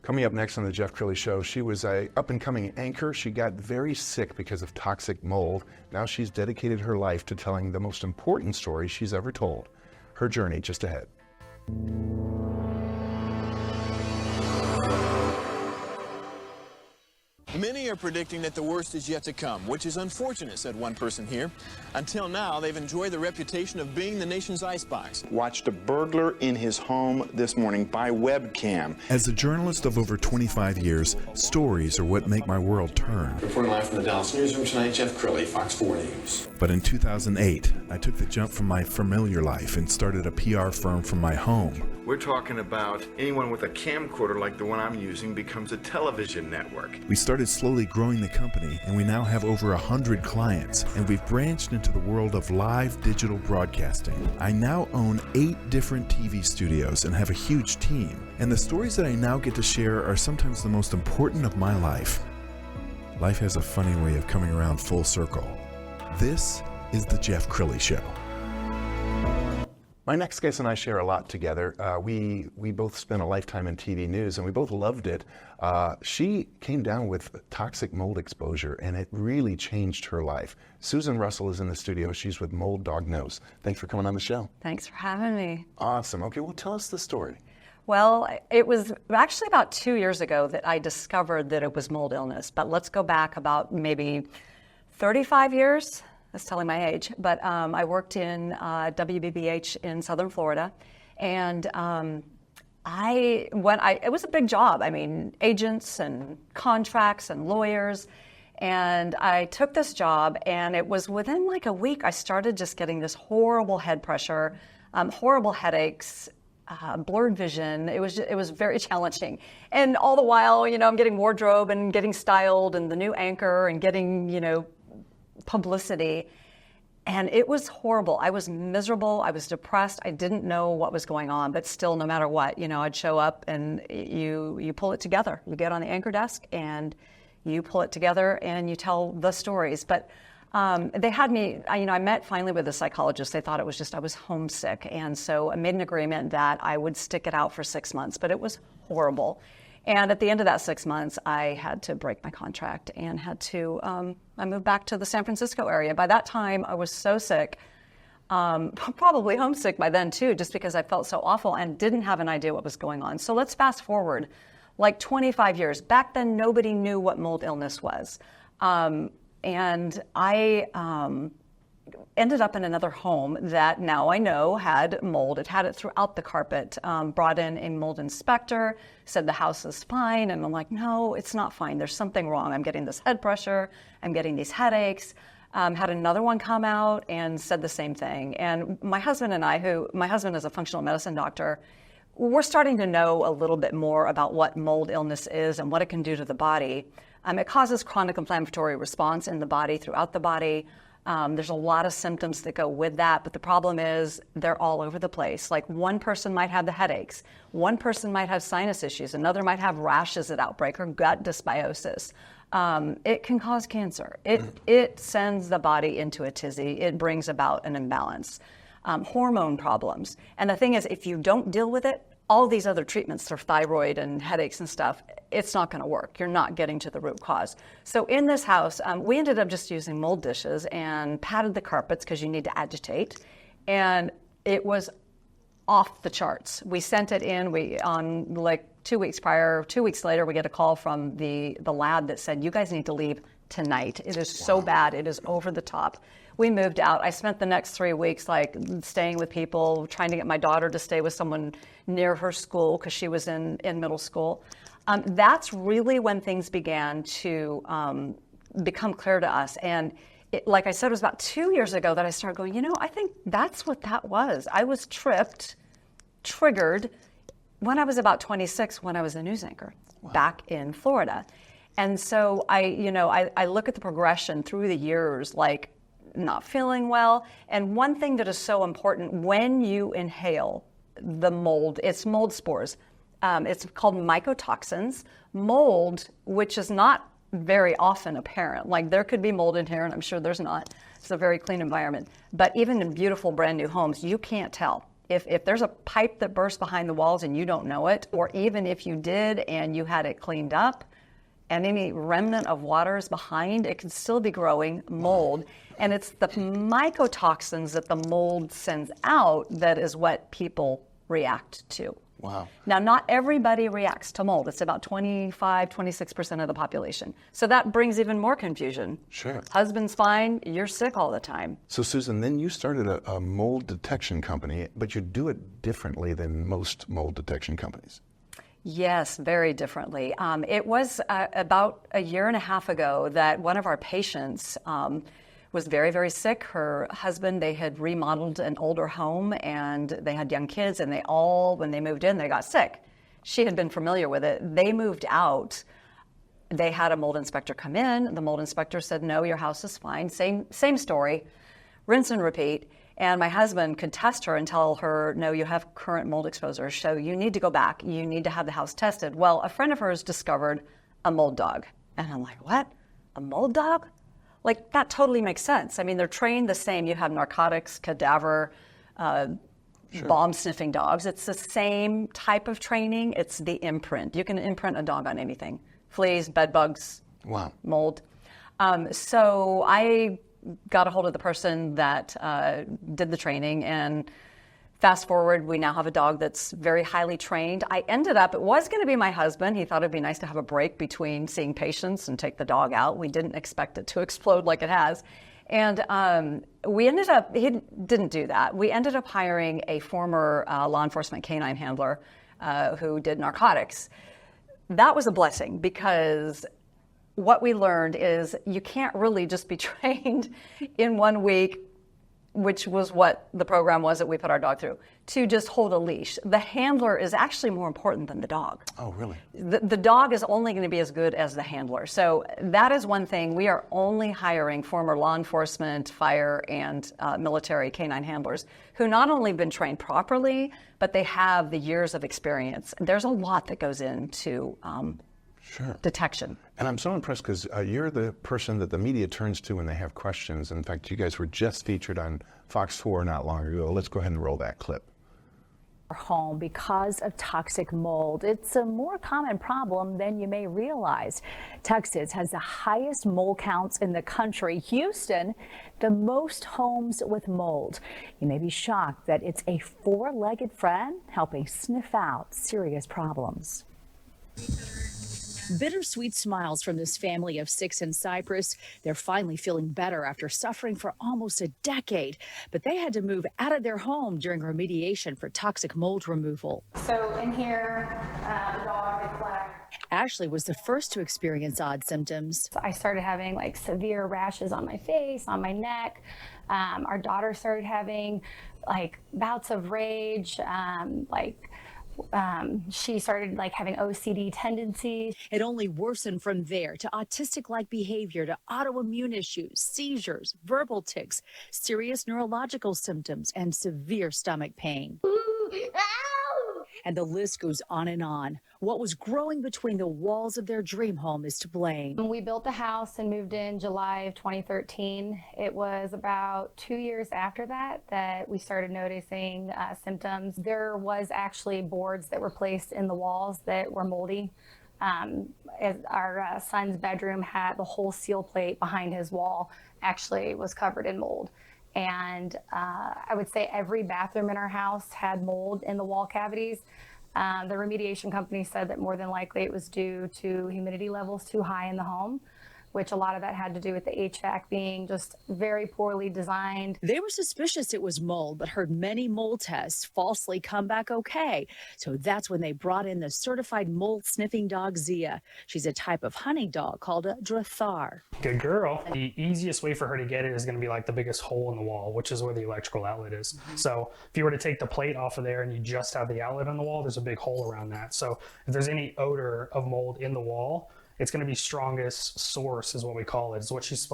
Coming up next on the Jeff Crilley Show, she was a up-and-coming anchor. She got very sick because of toxic mold. Now she's dedicated her life to telling the most important story she's ever told. Her journey just ahead. Many are predicting that the worst is yet to come, which is unfortunate, said one person here. Until now, they've enjoyed the reputation of being the nation's icebox. Watched a burglar in his home this morning by webcam. As a journalist of over 25 years, stories are what make my world turn. Reporting live from the Dallas newsroom tonight, Jeff Crilley, Fox 4 News. But in 2008, I took the jump from my familiar life and started a PR firm from my home. We're talking about anyone with a camcorder like the one I'm using becomes a television network. We started slowly growing the company, and we now have over 100 clients, and we've branched into the world of live digital broadcasting. I now own 8 different TV studios and have a huge team, and the stories that I now get to share are sometimes the most important of my life. Life has a funny way of coming around full circle. This is the Jeff Crilley Show. My next guest and I share a lot together. We both spent a lifetime in TV news, and we both loved it. She came down with toxic mold exposure, and it really changed her life. Susan Russell is in the studio. She's with Mold Dog Knows. Thanks for coming on the show. Thanks for having me. Awesome. Okay, well, tell us the story. Well, it was actually about 2 years ago that I discovered that it was mold illness, but let's go back about maybe 35 years. That's telling my age, but I worked in WBBH in Southern Florida, and it was a big job. I mean, agents and contracts and lawyers, and I took this job, and it was within like a week I started just getting this horrible head pressure, horrible headaches, blurred vision. It was very challenging, and all the while, I'm getting wardrobe and getting styled, and the new anchor, and getting publicity, and it was horrible. I was miserable. I was depressed. I didn't know what was going on, but still, no matter what, I'd show up, and you pull it together. You get on the anchor desk and you pull it together and you tell the stories. But they had me, I met finally with a psychologist. They thought it was just I was homesick, and so I made an agreement that I would stick it out for 6 months, but it was horrible. And at the end of that 6 months, I had to break my contract and had to, I moved back to the San Francisco area. By that time, I was so sick, probably homesick by then too, just because I felt so awful and didn't have an idea what was going on. So let's fast forward like 25 years. Back then, nobody knew what mold illness was. And I ended up in another home that now I know had mold. It had it throughout the carpet. Brought in a mold inspector, said the house is fine. And I'm like, no, it's not fine. There's something wrong. I'm getting this head pressure. I'm getting these headaches. Had another one come out and said the same thing. And my husband and I, my husband is a functional medicine doctor, we're starting to know a little bit more about what mold illness is and what it can do to the body. It causes chronic inflammatory response in the body, throughout the body. There's a lot of symptoms that go with that, but the problem is they're all over the place. Like one person might have the headaches, one person might have sinus issues, another might have rashes at outbreak or gut dysbiosis. It can cause cancer. It sends the body into a tizzy. It brings about an imbalance. Hormone problems. And the thing is, if you don't deal with it, all these other treatments for thyroid and headaches and stuff, it's not going to work. You're not getting to the root cause. So in this house, we ended up just using mold dishes and patted the carpets because you need to agitate. And it was off the charts. We sent it in. On like 2 weeks prior, 2 weeks later, we get a call from the lab that said, you guys need to leave tonight. It is so bad. It is over the top. We moved out. I spent the next 3 weeks like staying with people, trying to get my daughter to stay with someone near her school because she was in middle school. That's really when things began to become clear to us. And like I said, it was about 2 years ago that I started going, I think that's what that was. I was triggered when I was about 26, when I was a news anchor back in Florida. And so I look at the progression through the years, like not feeling well. And one thing that is so important when you inhale the mold, it's mold spores. It's called mycotoxins. Mold, which is not very often apparent. Like there could be mold in here, and I'm sure there's not. It's a very clean environment. But even in beautiful brand new homes, you can't tell. If there's a pipe that burst behind the walls and you don't know it, or even if you did and you had it cleaned up, and any remnant of water is behind, it can still be growing mold. And it's the mycotoxins that the mold sends out that is what people react to. Wow. Now, not everybody reacts to mold. It's about 25, 26% of the population. So that brings even more confusion. Sure. Husband's fine, you're sick all the time. So Susan, then you started a mold detection company, but you do it differently than most mold detection companies. Yes, very differently. It was about a year and a half ago that one of our patients was very, very sick. Her husband, they had remodeled an older home and they had young kids, and they all, when they moved in, they got sick. She had been familiar with it. They moved out. They had a mold inspector come in. The mold inspector said, no, your house is fine. Same story, rinse and repeat. And my husband could test her and tell her, no, you have current mold exposure, so you need to go back. You need to have the house tested. Well, a friend of hers discovered a mold dog. And I'm like, what? A mold dog? Like, that totally makes sense. I mean, they're trained the same. You have narcotics, cadaver, bomb sniffing dogs. It's the same type of training. It's the imprint. You can imprint a dog on anything. Fleas, bed bugs, Wow. mold. So I got a hold of the person that did the training, and fast forward, we now have a dog that's very highly trained. I ended up, it was going to be my husband. He thought it'd be nice to have a break between seeing patients and take the dog out. We didn't expect it to explode like it has. And we ended up, he didn't do that. We ended up hiring a former law enforcement canine handler who did narcotics. That was a blessing, because what we learned is you can't really just be trained in 1 week, which was what the program was that we put our dog through, to just hold a leash. The handler is actually more important than the dog. Oh, really? The dog is only going to be as good as the handler. So that is one thing. We are only hiring former law enforcement, fire, and military canine handlers who not only have been trained properly, but they have the years of experience. There's a lot that goes into Sure. detection. And I'm so impressed because you're the person that the media turns to when they have questions. In fact, you guys were just featured on Fox 4 not long ago. Let's go ahead and roll that clip. Home because of toxic mold. It's a more common problem than you may realize. Texas has the highest mold counts in the country. Houston, the most homes with mold. You may be shocked that it's a four-legged friend helping sniff out serious problems. Bittersweet smiles from this family of 6 in Cyprus. They're finally feeling better after suffering for almost a decade, but they had to move out of their home during remediation for toxic mold removal. So in here, the dog is black. Ashley was the first to experience odd symptoms. I started having like severe rashes on my face, on my neck. Our daughter started having like bouts of rage, she started like having OCD tendencies. It only worsened from there to autistic-like behavior, to autoimmune issues, seizures, verbal tics, serious neurological symptoms, and severe stomach pain. And the list goes on and on. What was growing between the walls of their dream home is to blame. We built the house and moved in July of 2013. It was about 2 years after that that we started noticing symptoms. There was actually boards that were placed in the walls that were moldy. Our son's bedroom had the whole seal plate behind his wall actually was covered in mold. And I would say every bathroom in our house had mold in the wall cavities. The remediation company said that more than likely it was due to humidity levels too high in the home, which a lot of that had to do with the HVAC being just very poorly designed. They were suspicious it was mold, but heard many mold tests falsely come back okay. So that's when they brought in the certified mold sniffing dog, Zia. She's a type of hunting dog called a Drathar. Good girl. The easiest way for her to get it is going to be like the biggest hole in the wall, which is where the electrical outlet is. So if you were to take the plate off of there and you just have the outlet on the wall, there's a big hole around that. So if there's any odor of mold in the wall, it's going to be strongest source is what we call it. It's what she's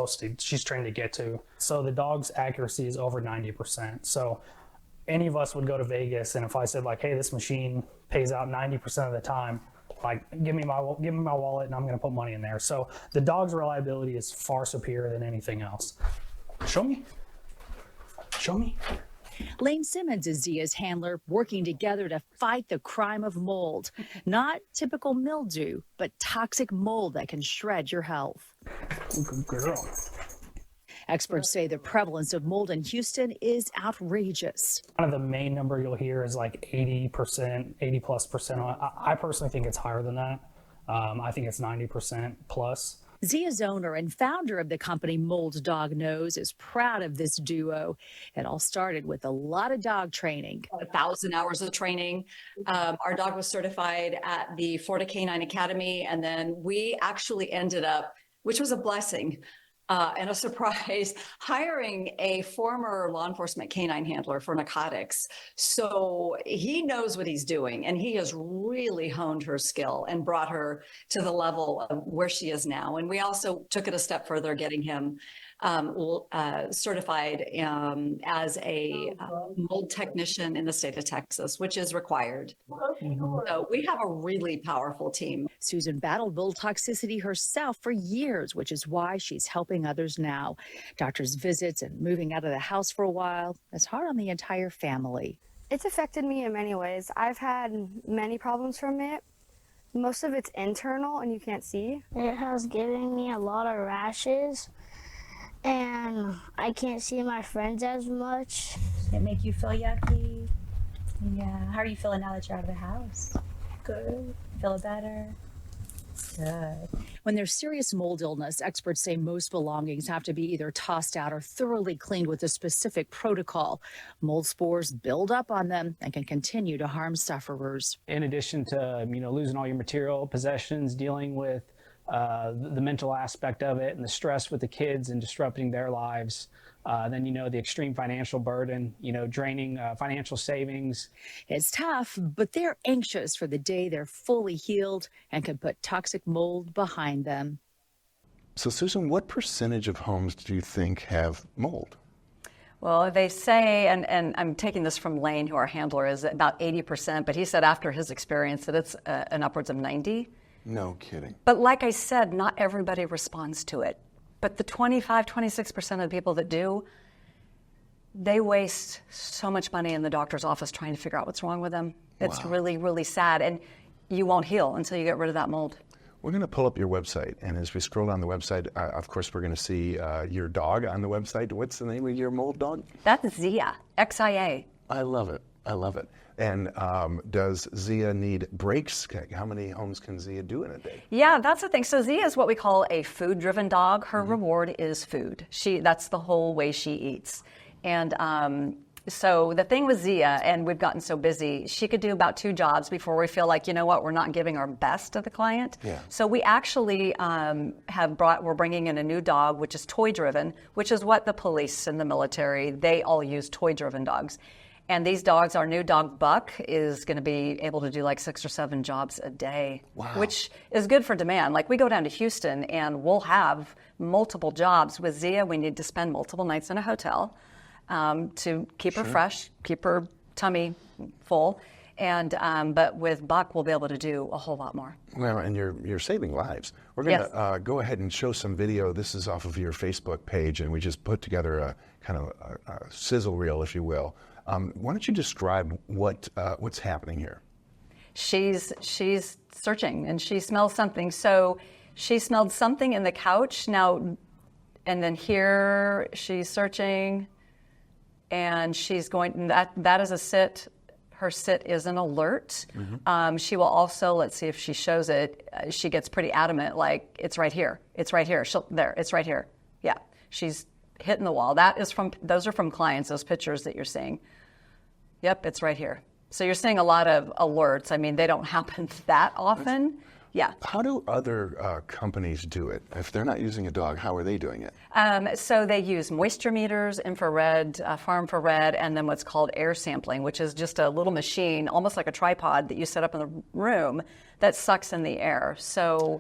trained to get to. So the dog's accuracy is over 90%. So any of us would go to Vegas, and if I said like, hey, this machine pays out 90% of the time, like give me my wallet and I'm going to put money in there. So the dog's reliability is far superior than anything else. Show me. Show me. Lane Simmons is Zia's handler, working together to fight the crime of mold. Not typical mildew, but toxic mold that can shred your health. Good girl. Experts say the prevalence of mold in Houston is outrageous. Kind of the main number you'll hear is like 80%, 80+%. I personally think it's higher than that. I think it's 90% plus. Zia's owner and founder of the company Mold Dog Knows is proud of this duo. It all started with a lot of dog training. 1,000 hours of training. Our dog was certified at the Florida Canine Academy, and then we actually ended up, which was a blessing and a surprise, hiring a former law enforcement canine handler for narcotics. So he knows what he's doing, and he has really honed her skill and brought her to the level of where she is now. And we also took it a step further, getting him certified as a mold technician in the state of Texas, which is required. So we have a really powerful team. Susan battled mold toxicity herself for years, which is why she's helping others now. Doctor's visits and moving out of the house for a while is hard on the entire family. It's affected me in many ways. I've had many problems from it. Most of it's internal and you can't see. It has given me a lot of rashes, and I can't see my friends as much. It make you feel yucky? Yeah. How are you feeling now that you're out of the house? Good. Feel better? Good. When there's serious mold illness, experts say most belongings have to be either tossed out or thoroughly cleaned with a specific protocol. Mold spores build up on them and can continue to harm sufferers. In addition to, losing all your material possessions, dealing with the mental aspect of it and the stress with the kids and disrupting their lives. Then, the extreme financial burden, draining financial savings. It's tough, but they're anxious for the day they're fully healed and can put toxic mold behind them. So, Susan, what percentage of homes do you think have mold? Well, they say, and I'm taking this from Lane, who our handler is, about 80%, but he said after his experience that it's an upwards of 90%. No kidding. But like I said, not everybody responds to it. But the 26% of the people that do, they waste so much money in the doctor's office trying to figure out what's wrong with them. It's really, really sad. And you won't heal until you get rid of that mold. We're going to pull up your website. And as we scroll down the website, of course, we're going to see your dog on the website. What's the name of your mold dog? That's Zia, X-I-A. I love it. I love it. And does Zia need breaks? How many homes can Zia do in a day? Yeah, that's the thing. So Zia is what we call a food-driven dog. Her reward is food. That's the whole way she eats. And so the thing with Zia, and we've gotten so busy, she could do about 2 jobs before we feel like, we're not giving our best to the client. Yeah. So we actually we're bringing in a new dog, which is toy-driven, which is what the police and the military, they all use toy-driven dogs. And these dogs, our new dog Buck is going to be able to do like 6 or 7 jobs a day, which is good for demand. Like we go down to Houston and we'll have multiple jobs. With Zia, we need to spend multiple nights in a hotel to keep her fresh, keep her tummy full. And but with Buck, we'll be able to do a whole lot more. Well, and you're saving lives. We're going to go ahead and show some video. This is off of your Facebook page, and we just put together a kind of a sizzle reel, if you will. Why don't you describe what's happening here? She's searching, and she smells something. So she smelled something in the couch now, and then here she's searching, and she's going. That is a sit. Her sit is an alert. Mm-hmm. She will also, let's see if she shows it. She gets pretty adamant, like it's right here. It's right here. It's right here. Yeah, she's hitting the wall. Those are from clients. Those pictures that you're seeing. Yep, it's right here. So you're seeing a lot of alerts. I mean, they don't happen that often. Yeah. How do other companies do it? If they're not using a dog, how are they doing it? So they use moisture meters, infrared, far infrared, and then what's called air sampling, which is just a little machine, almost like a tripod that you set up in the room that sucks in the air. So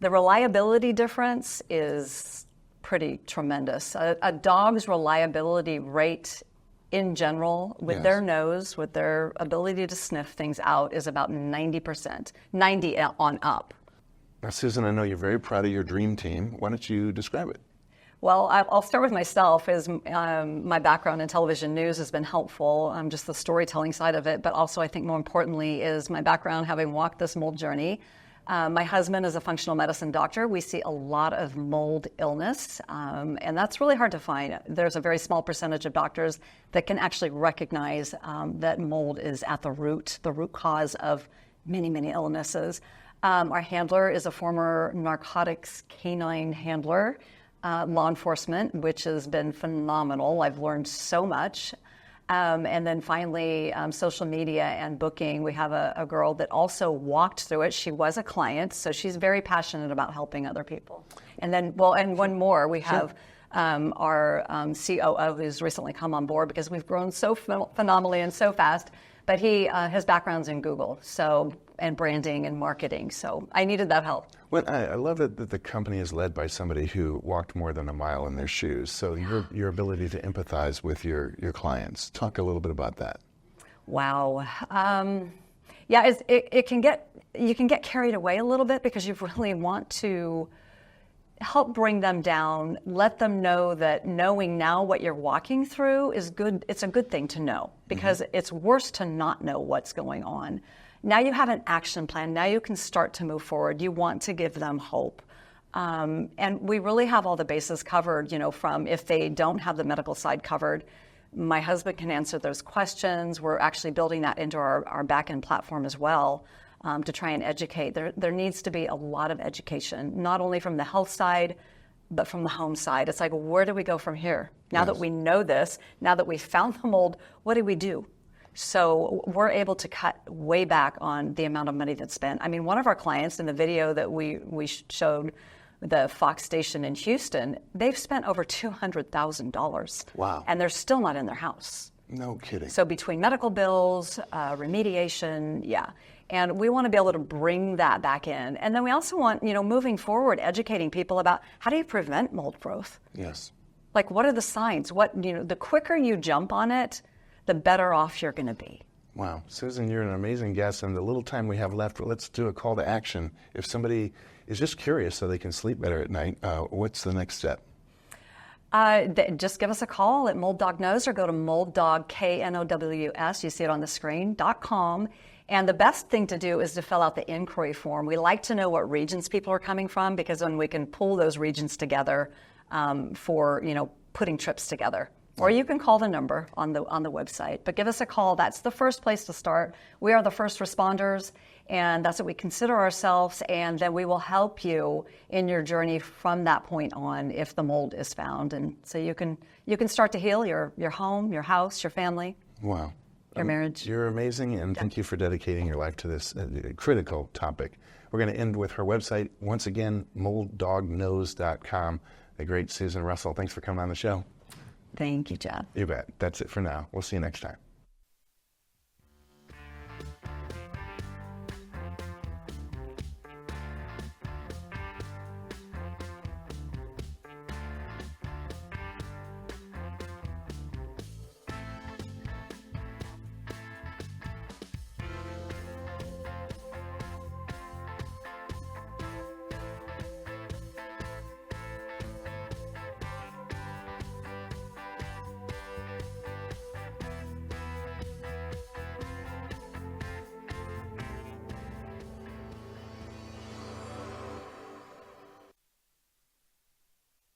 the reliability difference is pretty tremendous. A dog's reliability rate in general, with their nose, with their ability to sniff things out, is about 90%, 90 on up. Now, Susan, I know you're very proud of your dream team. Why don't you describe it? Well, I'll start with myself. My background in television news has been helpful, just the storytelling side of it, but also I think more importantly is my background having walked this mold journey. My husband is a functional medicine doctor. We see a lot of mold illness, and that's really hard to find. There's a very small percentage of doctors that can actually recognize that mold is at the root cause of many, many illnesses. Our handler is a former narcotics canine handler, law enforcement, which has been phenomenal. I've learned so much. And then finally, social media and booking. We have a girl that also walked through it. She was a client, so she's very passionate about helping other people. And then, and one more, we have our COO who's recently come on board because we've grown so phenomenally and so fast. But his background's in Google, and branding and marketing. So I needed that help. Well, I love it that the company is led by somebody who walked more than a mile in their shoes. So your ability to empathize with your clients. Talk a little bit about that. Wow. Yeah, you can get carried away a little bit because you really want to help bring them down, let them know that knowing now what you're walking through is good. It's a good thing to know because it's worse to not know what's going on. Now you have an action plan. Now you can start to move forward. You want to give them hope. And we really have all the bases covered, from if they don't have the medical side covered, my husband can answer those questions. We're actually building that into our back-end platform as well to try and educate. There needs to be a lot of education, not only from the health side, but from the home side. It's like, where do we go from here? Now that we know this, now that we've found the mold, what do we do? So we're able to cut way back on the amount of money that's spent. I mean, one of our clients in the video that we showed, the Fox station in Houston, they've spent over $200,000. Wow. And they're still not in their house. No kidding. So between medical bills, remediation, and we want to be able to bring that back in. And then we also want, moving forward, educating people about how do you prevent mold growth? Yes. Like, what are the signs? The quicker you jump on it, the better off you're going to be. Wow. Susan, you're an amazing guest, and the little time we have left, let's do a call to action. If somebody is just curious so they can sleep better at night, what's the next step? Just give us a call at Mold Dog Knows or go to molddog, KNOWS, you see it on the screen, .com. And the best thing to do is to fill out the inquiry form. We like to know what regions people are coming from because then we can pull those regions together for, putting trips together. Or you can call the number on the website. But give us a call. That's the first place to start. We are the first responders, and that's what we consider ourselves. And then we will help you in your journey from that point on if the mold is found. And so you can start to heal your home, your house, your family. Wow. Your marriage. You're amazing, and thank you for dedicating your life to this critical topic. We're going to end with her website. Once again, molddogknows.com. The great Susan Russell. Thanks for coming on the show. Thank you, Jeff. You bet. That's it for now. We'll see you next time.